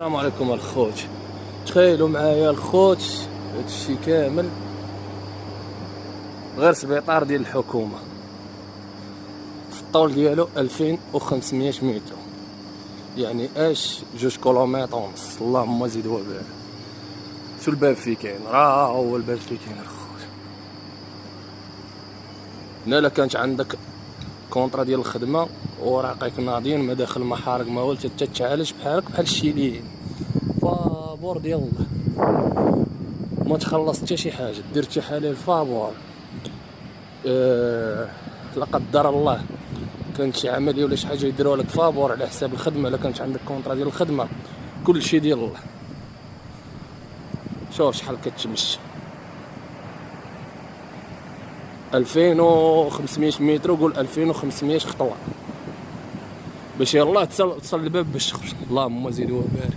السلام عليكم الخوت. تخيلوا معايا الخوت هادشي كامل غير سبيطار ديال الحكومه في الطول ديالو 2500 متر، يعني اش 2 كيلومتر ونص. اللهم زيد وبارك. شو الباب فيه كاين؟ راه هو الباب فيه كاين الخوت. هنا لا كانت عندك كونطرا ديال الخدمه وراقيك ناضين ما داخل محارق ما والو تتعالج بحالك بحال الشيليين فابور ديال الله، ما تخلص حتى شي حاجه، دير تحاليل فابور. لا قدر الله كانت شي عمليه ولا شي حاجه يديروها لك فابور على حساب الخدمه. الا كانت عندك كونطرا ديال الخدمه كلشي ديال الله. شوف شحال كتمشي 2500 متر وقول 2500 خطوه باش يلاه تصل للباب باش تخرج. اللهم زيد وبارك.